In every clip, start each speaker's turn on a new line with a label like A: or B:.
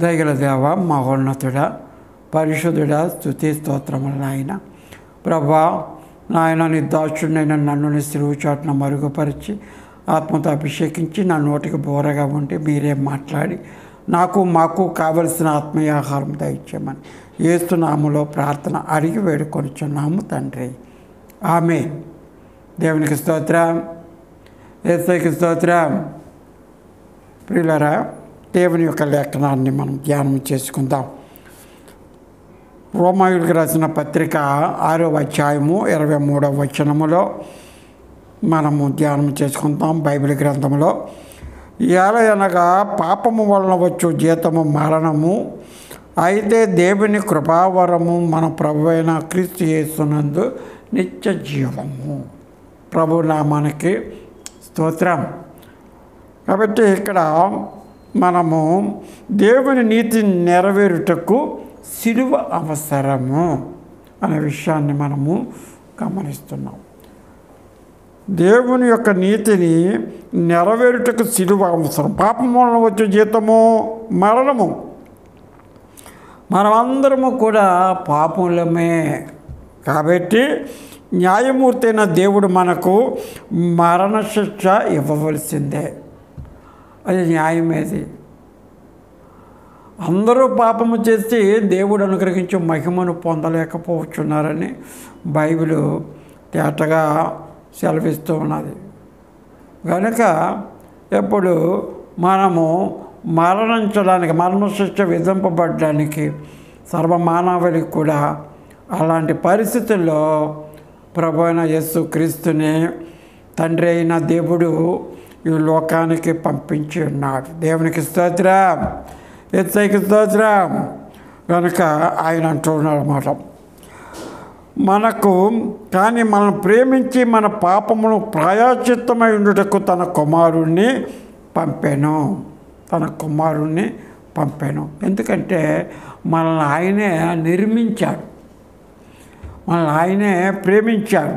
A: దయగల దేవ మహోన్నతుడా పరిశుద్ధుడా స్తుతి స్తోత్రములు నాయన. ప్రభా నాయన నిర్దాక్షుడైన నన్ను సిలువు చాటున మరుగుపరిచి ఆత్మతో అభిషేకించి నా నోటికి బోరగా ఉండి మీరే మాట్లాడి మాకు కావలసిన ఆత్మీయ ఆహారం దయచేయమని యేసు నామములో ప్రార్థన అడిగి వేడుకొనుచున్నాము తండ్రి. ఆమేన్. దేవునికి స్తోత్రం, యేసుకి స్తోత్రం. ప్రియులారా, దేవుని యొక్క లేఖనాన్ని మనం ధ్యానం చేసుకుందాం. రోమాయులకు రాసిన పత్రిక 6వ అధ్యాయము 23వ వచనములో మనము ధ్యానం చేసుకుంటాం. బైబిల్ గ్రంథంలో ఏలయనగా పాపము వలన వచ్చు జీతము మరణము, అయితే దేవుని కృపావరము మన ప్రభువైన క్రీస్తు యేసునందు నిత్య జీవము. ప్రభు నామానికి స్తోత్రం. కాబట్టి ఇక్కడ మనము దేవుని నీతి నెరవేరుటకు సిలువ అవసరము అనే విషయాన్ని మనము గమనిస్తున్నాం. దేవుని యొక్క నీతిని నెరవేరుటకు సిలువ అవసరం. పాపం వలన వచ్చే జీతము మరణము. మనమందరము కూడా పాపములమే కాబట్టి న్యాయమూర్తి అయిన దేవుడు మనకు మరణశిక్ష ఇవ్వవలసిందే. అది న్యాయమేది. అందరూ పాపము చేసి దేవుడు అనుగ్రహించే మహిమను పొందలేకపోతున్నారని బైబిల్ తేటగా సెలవిస్తూ ఉన్నది. కనుక ఎప్పుడు మనము మరణించడానికి, మరణశిక్ష విధింపబడడానికి సర్వమానవాళికి కూడా అలాంటి పరిస్థితుల్లో ప్రభు అయిన యేసు క్రీస్తుని తండ్రి అయిన దేవుడు ఈ లోకానికి పంపించి ఉన్నాడు. దేవునికి స్తోత్రం, యేసుకి స్తోత్రం. కనుక ఆయన అంటున్నాడు అన్నమాట, మనకు కానీ మనం ప్రేమించి మన పాపమును ప్రాయశ్చిత్తమై ఉండుటకు తన కుమారుణ్ణి పంపాను. ఎందుకంటే మనల్ని ఆయనే నిర్మించాడు, మనల్ని ఆయనే ప్రేమించాడు.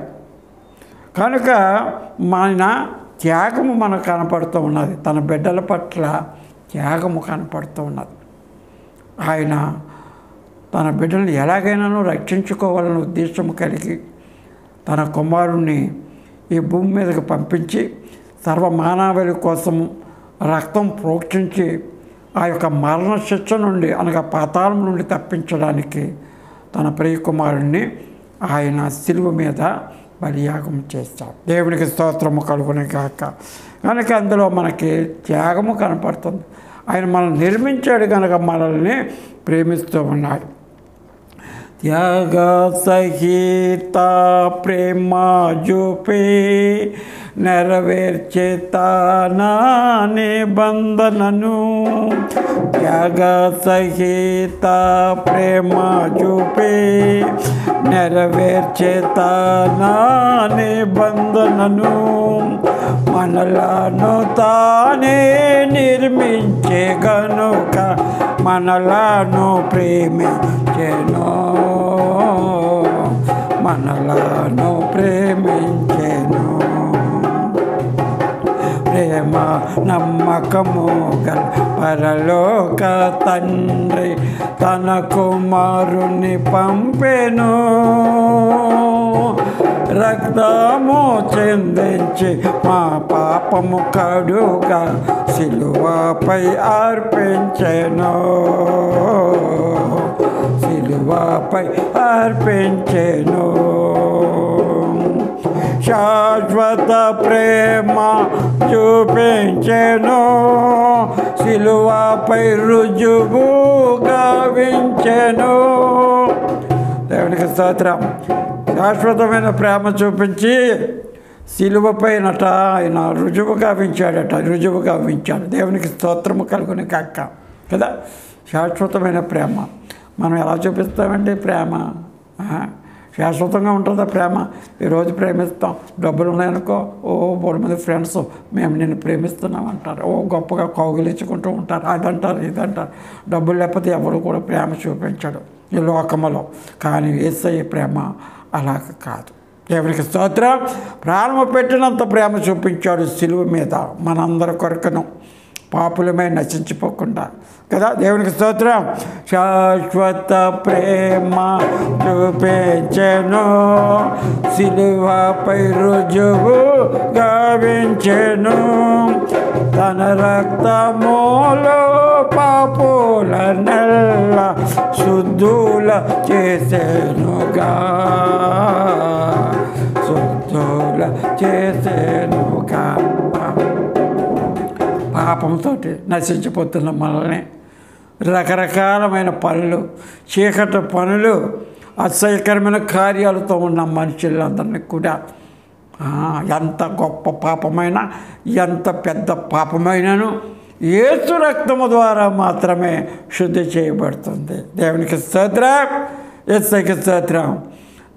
A: కనుక మన త్యాగము మనకు కనపడుతూ ఉన్నది. తన బిడ్డల పట్ల త్యాగము కనపడుతూ ఉన్నది. ఆయన తన బిడ్డలను ఎలాగైనాను రక్షించుకోవాలనే ఉద్దేశం కలిగి తన కుమారుణ్ణి ఈ భూమి మీదకి పంపించి సర్వమానవాళి కోసము రక్తం ప్రోక్షించి ఆ యొక్క మరణ శిక్ష నుండి అనగా పాతాళం నుండి తప్పించడానికి తన ప్రియ కుమారుణ్ణి ఆయన సిలువ మీద బలియాగం చేస్తాడు. దేవునికి స్తోత్రము కలుగునే కాక. కనుక అందులో మనకి త్యాగము కనపడుతుంది. ఆయన మనల్ని నిర్మించాడు కనుక మనల్ని ప్రేమిస్తూ ఉన్నాడు. త్యాగ సహిత ప్రేమ చూపి నెరవేర్చే నా నిబంధనను, త్యాగ సహిత ప్రేమ చూపి నెరవేర్చే నా నిబంధనను, మనలను తానే నిర్మించే గనుక మనలను ప్రేమించెను, మనలను ప్రేమించెను. ప్రేమ నమ్మకము గల పరలోక తండ్రి తన కుమారుని పంపెను, రక్తము చెందించి మా పాపము కడుగా సిలువపై అర్పించెను, సిలువపై అర్పించెను. శాశ్వత ప్రేమ చూపించెను, సిలువపై రుజువు గావించెను. దేవునికి స్తోత్రం. శాశ్వతమైన ప్రేమ చూపించి సిలువపైనట ఆయన రుజువు గావించాడు. దేవునికి స్తోత్రము కలుగుని కాక కదా. శాశ్వతమైన ప్రేమ మనం ఎలా చూపిస్తామండి? ప్రేమ శాశ్వతంగా ఉంటుందా ప్రేమ? ఈరోజు ప్రేమిస్తాం, డబ్బులు ఉన్నాయనుకో, బోడు మంది ఫ్రెండ్స్ మేము నిన్ను ప్రేమిస్తున్నాం అంటారు, గొప్పగా కౌగిలించుకుంటూ ఉంటారు, అదంటారు ఇదంటారు. డబ్బులు లేకపోతే ఎవరు కూడా ప్రేమ చూపించడు ఈ లోకములో. కానీ యేసయ్య ప్రేమ అలాగ కాదు. దేవునికి స్తోత్రం. ప్రాణము పెట్టినంత ప్రేమ చూపించాడు సిలువ మీద మనందరి కొరకును. పాపులమై నశించిపోకుండా కదా. దేవునికి స్తోత్రం. శాశ్వత ప్రేమ చూపించెను, సిలువపై రుజువు గావించెను, తన రక్తములో పాపులనెల్ల శుద్ధుల చేసెనుగా, శుద్ధుల చేసెనుగా. పాపంతో నశించిపోతున్న మనల్ని రకరకాలమైన పనులు, చీకటి పనులు, అసహ్యకరమైన కార్యాలతో ఉన్న మనుషులందరినీ కూడా ఎంత గొప్ప పాపమైనా, ఎంత పెద్ద పాపమైనను యేసు రక్తము ద్వారా మాత్రమే శుద్ధి చేయబడుతుంది. దేవునికి స్తోత్రం, యేసుకి స్తోత్రం.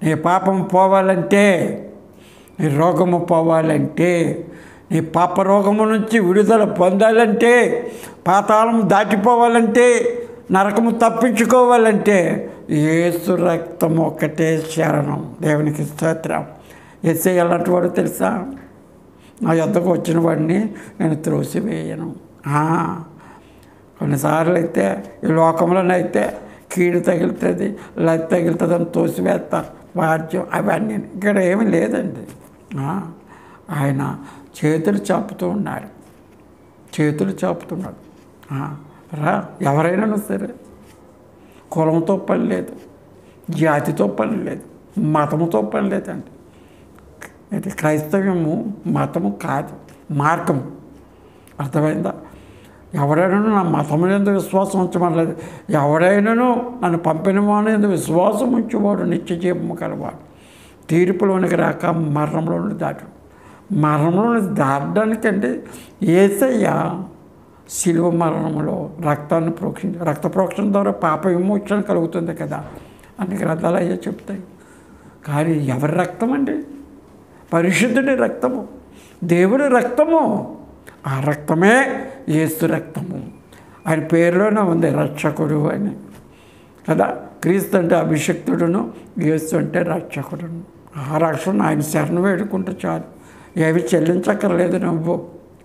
A: నీ పాపం పోవాలంటే, నీ రోగము పోవాలంటే, నీ పాప రోగము నుంచి విడుదల పొందాలంటే, పాతాళం దాటిపోవాలంటే, నరకము తప్పించుకోవాలంటే యేసు రక్తము ఒకటే శరణం. దేవునికి స్తోత్రం. యేసే ఎలాంటి వాడు తెలుసా? నా యొద్దకు వచ్చిన వాడిని నేను త్రోసివేయను. కొన్నిసార్లు అయితే ఈ లోకంలోనైతే కీడు తగులుతుంది, లది తగులుతుంది అని తోసివేస్తారు, వాద్యం అవన్నీ. ఇక్కడ ఏమీ లేదండి. ఆయన చేతులు చాపుతూ ఉన్నాడు, చేతులు చాపుతున్నాడు. రా, ఎవరైనా సరే, కులంతో పని లేదు, జాతితో పని లేదు, మతముతో పని లేదండి. ఇది క్రైస్తవ్యము మతము కాదు, మార్గము. అర్థమైందా? ఎవడైనాను నా మతం ఎందుకు విశ్వాసం ఉంచమనలేదు. ఎవడైనాను నన్ను పంపిన వాడు ఎందుకు విశ్వాసం ఉంచేవాడు నిత్య జీవము కలవాడు, తీర్పులోనికి రాక మరణంలోని దాటు. మరణంలోని దాటడానికంటే యేసయ్య శిలువ మరణంలో రక్తాన్ని రక్త ప్రోక్షణ ద్వారా పాప విమోచన కలుగుతుంది కదా అన్ని గ్రంథాలు అయ్యే చెప్తాయి. కానీ ఎవరి రక్తం అండి? పరిశుద్ధుడి రక్తము, దేవుడి రక్తము. ఆ రక్తమే యేసు రక్తము. ఆయన పేరులోనే ఉంది రక్షకుడు అని కదా. క్రీస్తు అంటే అభిషక్తుడును, యేసు అంటే రక్షకుడును. ఆ రక్షణ ఆయన శరణు వేడుకుంటే చాలు, ఏవి చెల్లించక్కర్లేదు. నువ్వు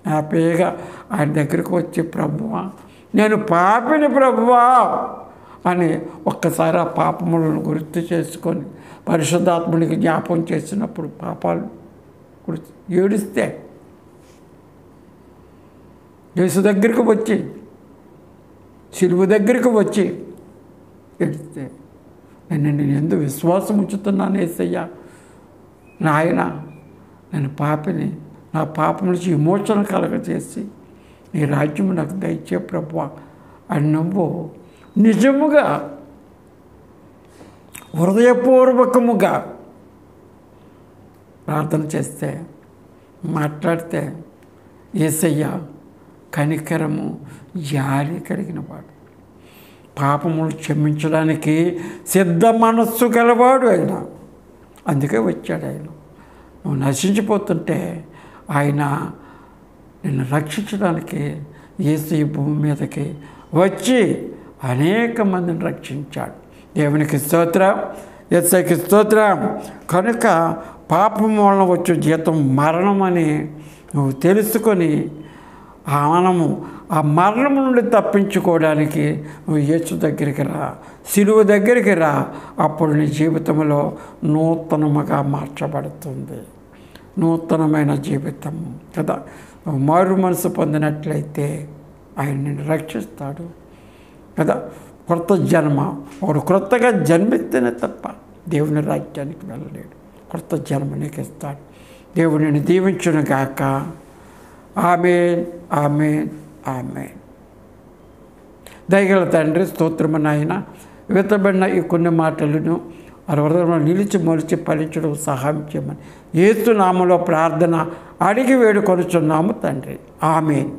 A: హ్యాపీగా ఆయన దగ్గరికి వచ్చి, ప్రభువా నేను పాపిని ప్రభువా అని ఒక్కసారి ఆ పాపములను గుర్తు చేసుకొని పరిశుద్ధాత్మునికి జ్ఞాపకం చేసినప్పుడు పాపాలు గుర్తు ఏడిస్తే, యేసు దగ్గరికి వచ్చి, శిలువ దగ్గరికి వచ్చి ఏడిస్తే, నేను ఎందుకు విశ్వాసం ఉంచుతున్నాను యేసయ్యా, నాయన నేను పాపిని, నా పాపం నుంచి విమోచన కలగజేసి నీ రాజ్యము నాకు దయచే ప్రభువా అని నువ్వు నిజముగా హృదయపూర్వకముగా ప్రార్థన చేస్తే, మాట్లాడితే యేసయ్య కనికరము, జాలి కలిగిన వాడు, పాపములు క్షమించడానికి సిద్ధ మనస్సు గలవాడు ఆయన. అందుకే వచ్చాడు ఆయన. నువ్వు నశించిపోతుంటే ఆయన నిన్ను రక్షించడానికి యేసు ఈ భూమి మీదకి వచ్చి అనేక మందిని రక్షించాడు. దేవునికి స్తోత్రం, యేసుకి స్తోత్రం. కనుక పాపం వలన వచ్చే జీతం మరణం అని నువ్వు తెలుసుకొని మనము ఆ మరణం నుండి తప్పించుకోవడానికి నువ్వు యేసు దగ్గరికి రా, శిలువ దగ్గరికి రా. అప్పుడు నీ జీవితంలో నూతనముగా మార్చబడుతుంది, నూతనమైన జీవితం కదా. మారు మనసు పొందినట్లయితే ఆయన నిన్ను రక్షిస్తాడు కదా. కొత్త జన్మ, ఒకడు క్రొత్తగా జన్మెత్తిన తప్ప దేవుని రాజ్యానికి వెళ్ళలేడు. కొత్త జన్మ నీకు ఇస్తాడు. దేవుడిని దీవించును గాక. ఆమేన్, ఆమేన్, ఆమేన్. దయగల తండ్రి, స్తోత్రము నాయన. విత్తబడిన ఈ కొన్ని మాటలను హృదయంలో నిలిచి మొలిచి ఫలించడం సహాయం చేయమని యేసు నామములో ప్రార్థన అడిగి వేడుకొనుచున్నాము తండ్రి. ఆమేన్.